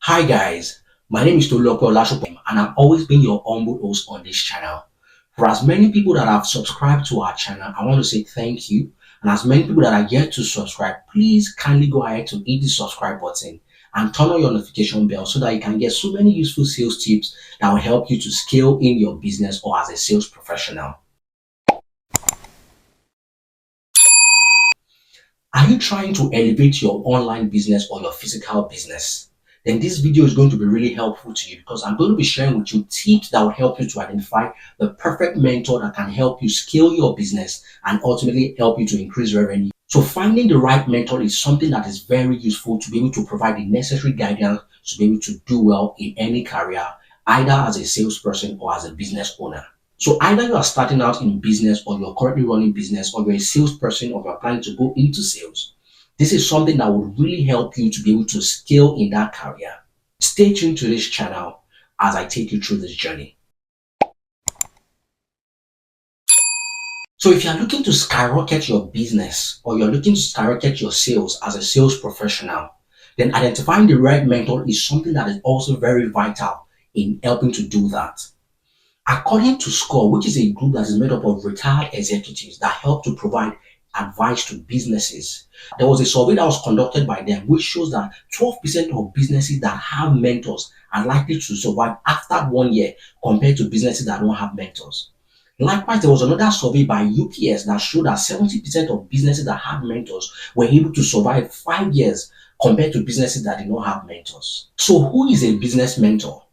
Hi guys, my name is Tolulope Olasupo and I've always been your humble host on this channel. For as many people that have subscribed to our channel, I want to say thank you. And as many people that are yet to subscribe, please kindly go ahead to hit the subscribe button and turn on your notification bell so that you can get so many useful sales tips that will help you to scale in your business or as a sales professional. Are you trying to elevate your online business or your physical business? Then this video is going to be really helpful to you because I'm going to be sharing with you tips that will help you to identify the perfect mentor that can help you scale your business and ultimately help you to increase revenue. So finding the right mentor is something that is very useful to be able to provide the necessary guidance to be able to do well in any career, either as a salesperson or as a business owner. So either you are starting out in business or you're currently running business or you're a salesperson or you're planning to go into sales. This is something that would really help you to be able to scale in that career. Stay tuned to this channel as I take you through this journey. So if you're looking to skyrocket your business or you're looking to skyrocket your sales as a sales professional, then identifying the right mentor is something that is also very vital in helping to do that. According to SCORE, which is a group that is made up of retired executives that help to provide advice to businesses, there was a survey that was conducted by them which shows that 12% of businesses that have mentors are likely to survive after 1 year compared to businesses that don't have mentors. Likewise, there was another survey by UPS that showed that 70% of businesses that had mentors were able to survive 5 years compared to businesses that did not have mentors. So who is a business mentor?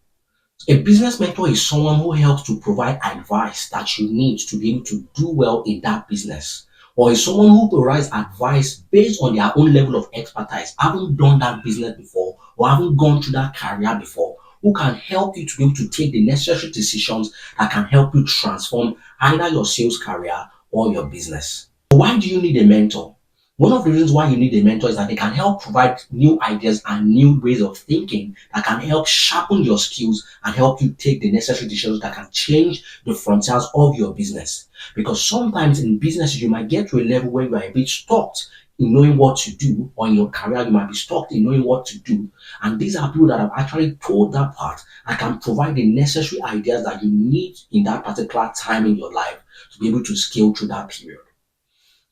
A business mentor is someone who helps to provide advice that you need to be able to do well in that business, or is someone who provides advice based on their own level of expertise, having done that business before or having gone through that career before, who can help you to be able to take the necessary decisions that can help you transform either your sales career or your business. Why do you need a mentor? One of the reasons why you need a mentor is that they can help provide new ideas and new ways of thinking that can help sharpen your skills and help you take the necessary decisions that can change the frontiers of your business. Because sometimes in business, you might get to a level where you are a bit stuck in knowing what to do, or in your career, you might be stuck in knowing what to do. And these are people that have actually told that part and can provide the necessary ideas that you need in that particular time in your life to be able to scale through that period.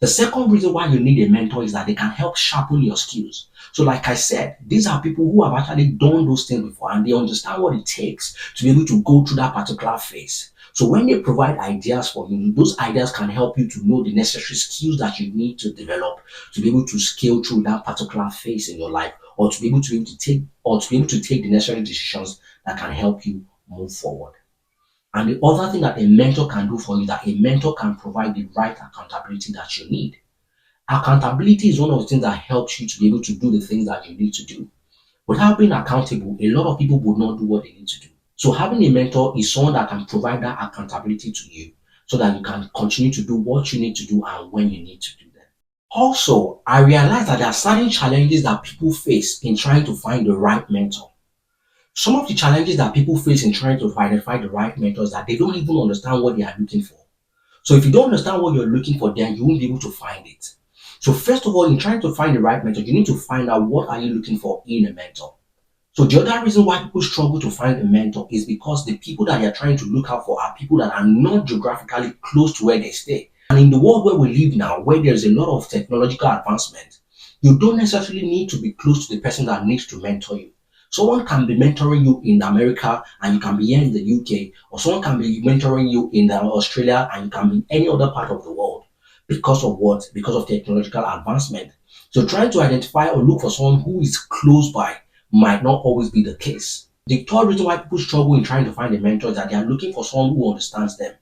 The second reason why you need a mentor is that they can help sharpen your skills. So like I said, these are people who have actually done those things before and they understand what it takes to be able to go through that particular phase. So when they provide ideas for you, those ideas can help you to know the necessary skills that you need to develop to be able to scale through that particular phase in your life, or to be able to take the necessary decisions that can help you move forward. And the other thing that a mentor can do for you is that a mentor can provide the right accountability that you need. Accountability is one of the things that helps you to be able to do the things that you need to do. Without being accountable, a lot of people would not do what they need to do. So having a mentor is someone that can provide that accountability to you so that you can continue to do what you need to do and when you need to do them. Also, I realize that there are certain challenges that people face in trying to find the right mentor. Some of the challenges that people face in trying to identify the right mentor is that they don't even understand what they are looking for. So if you don't understand what you're looking for, then you won't be able to find it. So first of all, in trying to find the right mentor, you need to find out what are you looking for in a mentor. So the other reason why people struggle to find a mentor is because the people that they're trying to look out for are people that are not geographically close to where they stay. And in the world where we live now, where there's a lot of technological advancement, you don't necessarily need to be close to the person that needs to mentor you. Someone can be mentoring you in America and you can be here in the UK, or someone can be mentoring you in Australia and you can be in any other part of the world. Because of what? Because of technological advancement. So trying to identify or look for someone who is close by might not always be the case. The third reason why people struggle in trying to find a mentor is that they are looking for someone who understands them.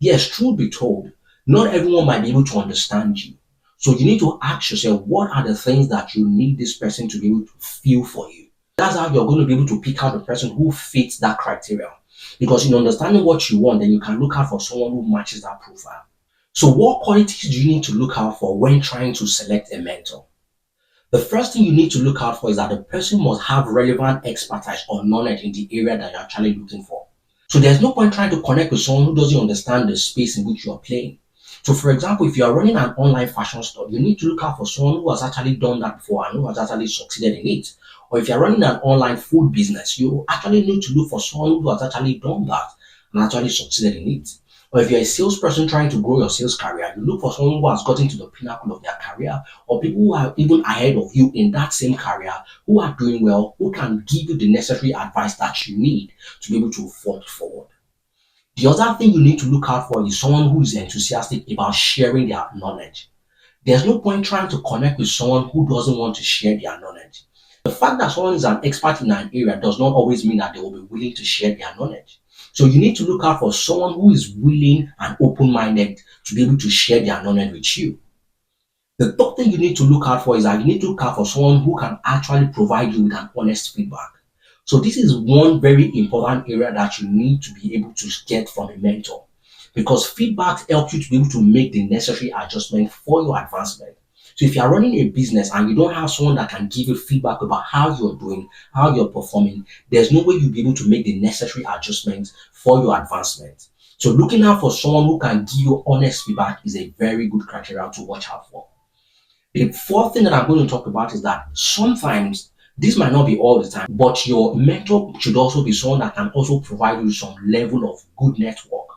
Yes, truth be told, not everyone might be able to understand you. So you need to ask yourself, what are the things that you need this person to be able to feel for you? That's how you're going to be able to pick out the person who fits that criteria. Because in understanding what you want, then you can look out for someone who matches that profile. So what qualities do you need to look out for when trying to select a mentor? The first thing you need to look out for is that the person must have relevant expertise or knowledge in the area that you're actually looking for. So there's no point trying to connect with someone who doesn't understand the space in which you're playing. So for example, if you are running an online fashion store, you need to look out for someone who has actually done that before and who has actually succeeded in it. Or if you're running an online food business, you actually need to look for someone who has actually done that and actually succeeded in it. Or if you're a salesperson trying to grow your sales career, you look for someone who has gotten to the pinnacle of their career, or people who are even ahead of you in that same career, who are doing well, who can give you the necessary advice that you need to be able to forge forward. The other thing you need to look out for is someone who is enthusiastic about sharing their knowledge. There's no point trying to connect with someone who doesn't want to share their knowledge. The fact that someone is an expert in an area does not always mean that they will be willing to share their knowledge. So you need to look out for someone who is willing and open-minded to be able to share their knowledge with you. The third thing you need to look out for is that you need to look out for someone who can actually provide you with an honest feedback. So this is one very important area that you need to be able to get from a mentor, because feedback helps you to be able to make the necessary adjustment for your advancement. So if you are running a business and you don't have someone that can give you feedback about how you're doing, how you're performing, there's no way you'll be able to make the necessary adjustments for your advancement. So looking out for someone who can give you honest feedback is a very good criteria to watch out for. The fourth thing that I'm going to talk about is that sometimes this might not be all the time, but your mentor should also be someone that can also provide you some level of good network.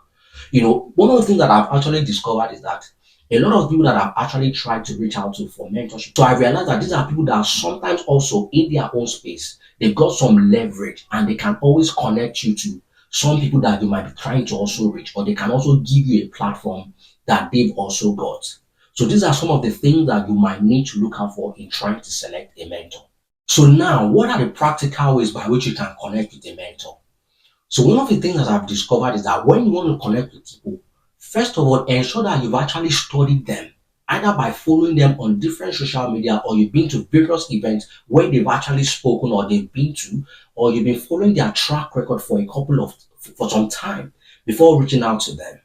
One of the things that I've actually discovered is that a lot of people that I've actually tried to reach out to for mentorship. So I realized that these are people that are sometimes also in their own space. They've got some leverage and they can always connect you to some people that you might be trying to also reach, or they can also give you a platform that they've also got. So these are some of the things that you might need to look out for in trying to select a mentor. So now, what are the practical ways by which you can connect with a mentor? So one of the things that I've discovered is that when you want to connect with people, first of all, ensure that you've actually studied them, either by following them on different social media, or you've been to various events where they've actually spoken or they've been to, or you've been following their track record for some time before reaching out to them.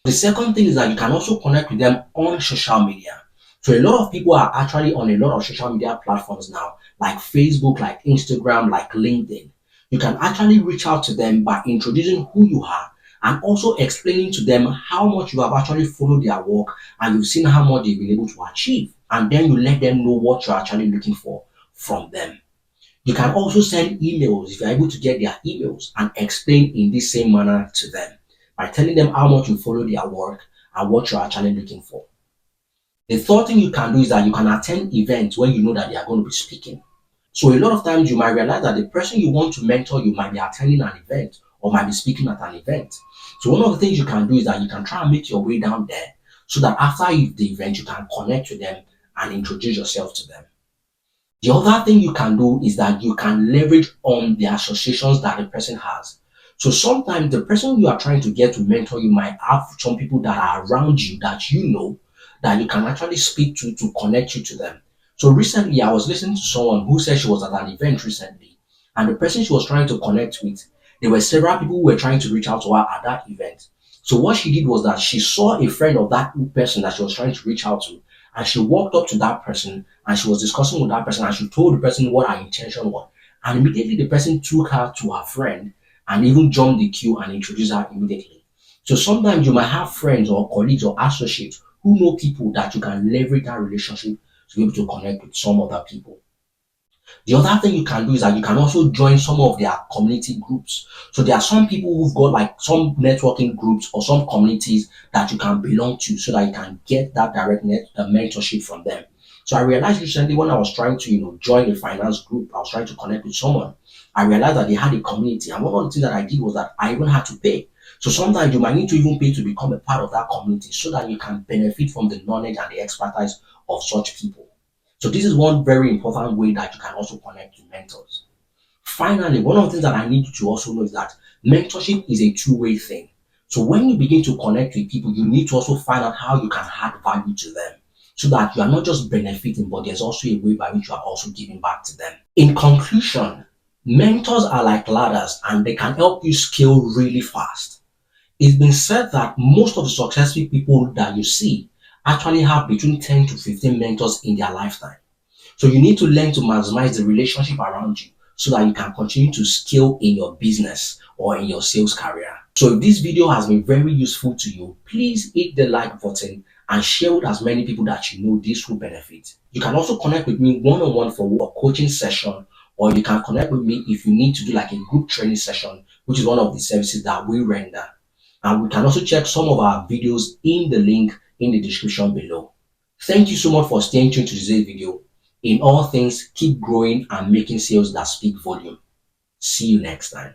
The second thing is that you can also connect with them on social media. So a lot of people are actually on a lot of social media platforms now, like Facebook, like Instagram, like LinkedIn. You can actually reach out to them by introducing who you are and also explaining to them how much you have actually followed their work and you've seen how much they've been able to achieve. And then you let them know what you're actually looking for from them. You can also send emails if you're able to get their emails and explain in this same manner to them by telling them how much you follow their work and what you're actually looking for. The third thing you can do is that you can attend events where you know that they are going to be speaking. So a lot of times you might realize that the person you want to mentor, you might be attending an event or might be speaking at an event. So one of the things you can do is that you can try and make your way down there so that after the event, you can connect with them and introduce yourself to them. The other thing you can do is that you can leverage on the associations that the person has. So sometimes the person you are trying to get to mentor, you might have some people that are around you that you know that you can actually speak to connect you to them. So recently I was listening to someone who said she was at an event recently, and the person she was trying to connect with, there were several people who were trying to reach out to her at that event. So what she did was that she saw a friend of that person that she was trying to reach out to, and she walked up to that person and she was discussing with that person and she told the person what her intention was. And immediately the person took her to her friend and even joined the queue and introduced her immediately. So sometimes you might have friends or colleagues or associates who know people that you can leverage that relationship to be able to connect with some other people. The other thing you can do is that you can also join some of their community groups. So there are some people who've got like some networking groups or some communities that you can belong to so that you can get that direct mentorship from them. So I realized recently when I was trying to, join a finance group, I was trying to connect with someone. I realized that they had a community, and one of the things that I did was that I even had to pay. So sometimes you might need to even pay to become a part of that community so that you can benefit from the knowledge and the expertise of such people. So this is one very important way that you can also connect to mentors. Finally, one of the things that I need you to also know is that mentorship is a two-way thing. So when you begin to connect with people, you need to also find out how you can add value to them so that you are not just benefiting, but there's also a way by which you are also giving back to them. In conclusion, mentors are like ladders and they can help you scale really fast. It's been said that most of the successful people that you see actually have between 10 to 15 mentors in their lifetime. So you need to learn to maximize the relationship around you so that you can continue to scale in your business or in your sales career. So if this video has been very useful to you, please hit the like button and share with as many people that you know this will benefit. You can also connect with me one-on-one for a coaching session or you can connect with me if you need to do like a group training session, which is one of the services that we render. And we can also check some of our videos in the link in the description below. Thank you so much for staying tuned to today's video. In all things, keep growing and making sales that speak volume. See you next time.